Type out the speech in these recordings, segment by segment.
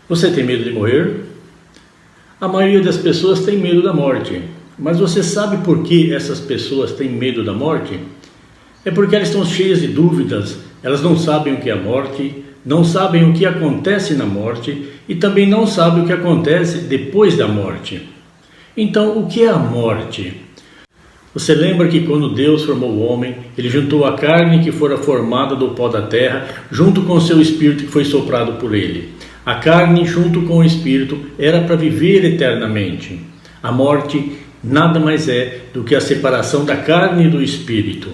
Você tem medo de morrer? A maioria das pessoas tem medo da morte. Mas você sabe por que essas pessoas têm medo da morte? É porque elas estão cheias de dúvidas, elas não sabem o que é a morte, não sabem o que acontece na morte e também não sabem o que acontece depois da morte. Então, o que é a morte? Você lembra que quando Deus formou o homem, Ele juntou a carne que fora formada do pó da terra, junto com o seu espírito que foi soprado por Ele. A carne, junto com o espírito, era para viver eternamente. A morte nada mais é do que a separação da carne e do espírito.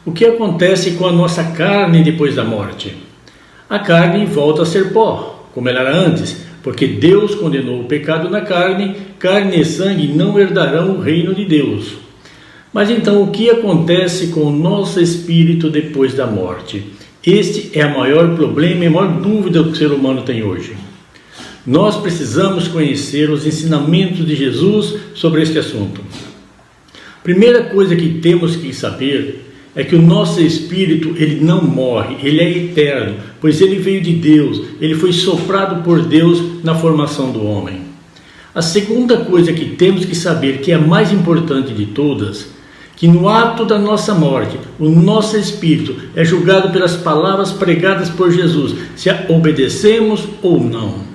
O que acontece com a nossa carne depois da morte? A carne volta a ser pó, como ela era antes, porque Deus condenou o pecado na carne, carne e sangue não herdarão o reino de Deus. Mas então o que acontece com o nosso espírito depois da morte? Este é o maior problema e a maior dúvida que o ser humano tem hoje. Nós precisamos conhecer os ensinamentos de Jesus sobre este assunto. Primeira coisa que temos que saber é que o nosso espírito, ele não morre, ele é eterno, pois ele veio de Deus, ele foi soprado por Deus na formação do homem. A segunda coisa que temos que saber, que é a mais importante de todas, que no ato da nossa morte, o nosso espírito é julgado pelas palavras pregadas por Jesus, se obedecemos ou não.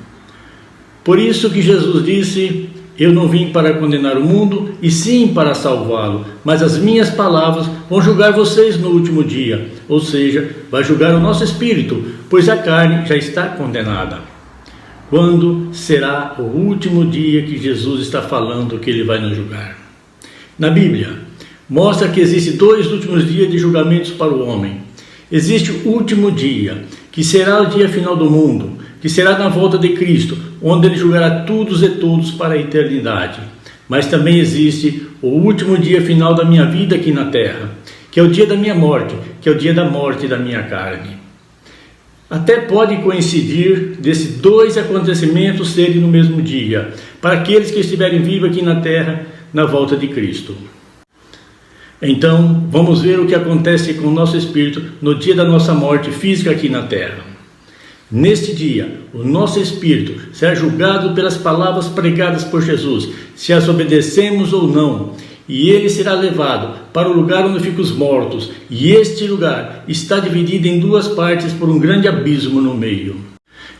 Por isso que Jesus disse: eu não vim para condenar o mundo, e sim para salvá-lo, mas as minhas palavras vão julgar vocês no último dia, ou seja, vai julgar o nosso espírito, pois a carne já está condenada. Quando será o último dia que Jesus está falando que ele vai nos julgar? Na Bíblia, mostra que existem dois últimos dias de julgamentos para o homem. Existe o último dia, que será o dia final do mundo, que será na volta de Cristo, onde ele julgará todos e todos para a eternidade. Mas também existe o último dia final da minha vida aqui na terra, que é o dia da minha morte, que é o dia da morte da minha carne. Até pode coincidir desses dois acontecimentos serem no mesmo dia, para aqueles que estiverem vivos aqui na terra, na volta de Cristo. Então, vamos ver o que acontece com o nosso espírito no dia da nossa morte física aqui na terra. Neste dia, o nosso espírito será julgado pelas palavras pregadas por Jesus, se as obedecemos ou não, e ele será levado para o lugar onde ficam os mortos, e este lugar está dividido em duas partes por um grande abismo no meio.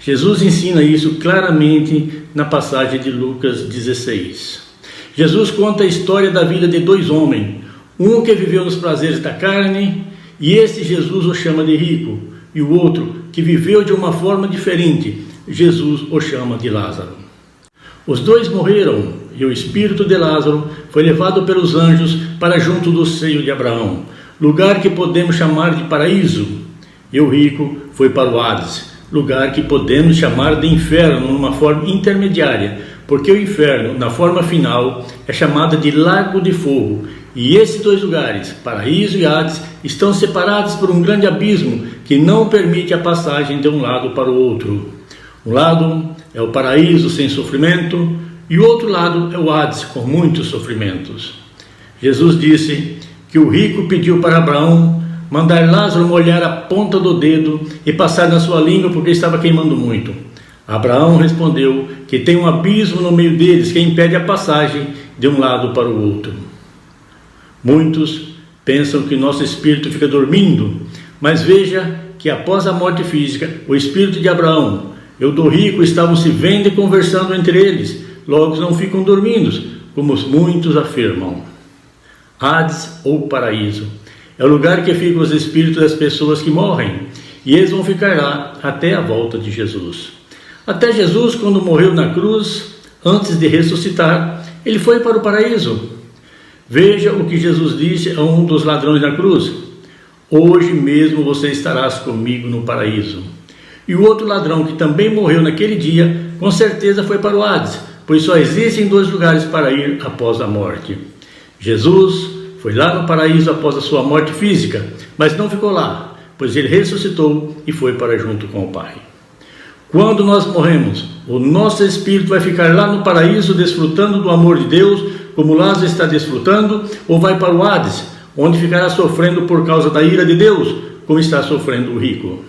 Jesus ensina isso claramente na passagem de Lucas 16. Jesus conta a história da vida de dois homens, um que viveu nos prazeres da carne, e este Jesus o chama de rico, e o outro que viveu de uma forma diferente, Jesus o chama de Lázaro. Os dois morreram, e o espírito de Lázaro foi levado pelos anjos para junto do seio de Abraão, lugar que podemos chamar de paraíso, e o rico foi para o Hades, lugar que podemos chamar de inferno numa forma intermediária, porque o inferno, na forma final, é chamado de lago de fogo, e esses dois lugares, paraíso e Hades, estão separados por um grande abismo que não permite a passagem de um lado para o outro. Um lado é o paraíso sem sofrimento e o outro lado é o Hades com muitos sofrimentos. Jesus disse que o rico pediu para Abraão mandar Lázaro molhar a ponta do dedo e passar na sua língua porque estava queimando muito. Abraão respondeu que tem um abismo no meio deles que impede a passagem de um lado para o outro. Muitos pensam que nosso espírito fica dormindo, mas veja que após a morte física, o espírito de Abraão e o do rico estavam se vendo e conversando entre eles, logo não ficam dormindo, como muitos afirmam. Hades ou paraíso é o lugar que ficam os espíritos das pessoas que morrem, e eles vão ficar lá até a volta de Jesus. Até Jesus, quando morreu na cruz, antes de ressuscitar, ele foi para o paraíso. Veja o que Jesus disse a um dos ladrões na cruz: hoje mesmo você estarás comigo no paraíso. E o outro ladrão que também morreu naquele dia, com certeza foi para o Hades, pois só existem dois lugares para ir após a morte. Jesus foi lá no paraíso após a sua morte física, mas não ficou lá, pois ele ressuscitou e foi para junto com o Pai. Quando nós morremos, o nosso espírito vai ficar lá no paraíso desfrutando do amor de Deus, como Lázaro está desfrutando, ou vai para o Hades, onde ficará sofrendo por causa da ira de Deus, como está sofrendo o rico.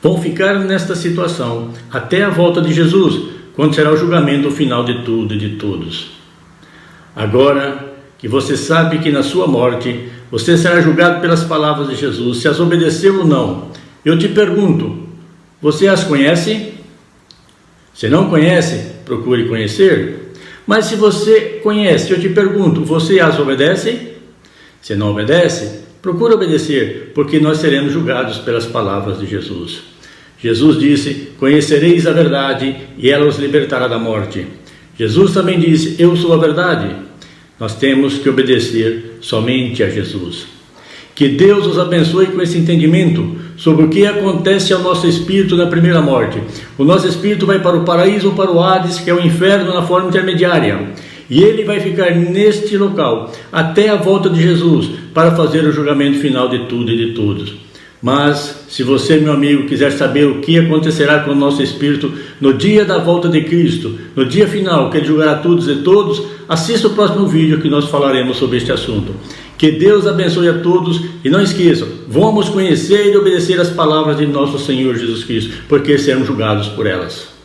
vão ficar nesta situação até a volta de Jesus, quando será o julgamento final de tudo e de todos. Agora que você sabe que na sua morte você será julgado pelas palavras de Jesus, se as obedeceu ou não, eu te pergunto, você as conhece? Se não conhece, procure conhecer. Mas se você conhece, eu te pergunto, você as obedece? Se não obedece, procure obedecer, porque nós seremos julgados pelas palavras de Jesus. Jesus disse, conhecereis a verdade e ela os libertará da morte. Jesus também disse, eu sou a verdade. Nós temos que obedecer somente a Jesus. Que Deus os abençoe com esse entendimento sobre o que acontece ao nosso espírito na primeira morte. O nosso espírito vai para o paraíso ou para o Hades, que é o inferno na forma intermediária. E ele vai ficar neste local até a volta de Jesus para fazer o julgamento final de tudo e de todos. Mas, se você, meu amigo, quiser saber o que acontecerá com o nosso espírito no dia da volta de Cristo, no dia final, que ele julgará todos e todos, assista o próximo vídeo que nós falaremos sobre este assunto. Que Deus abençoe a todos e não esqueçam, vamos conhecer e obedecer as palavras de nosso Senhor Jesus Cristo, porque seremos julgados por elas.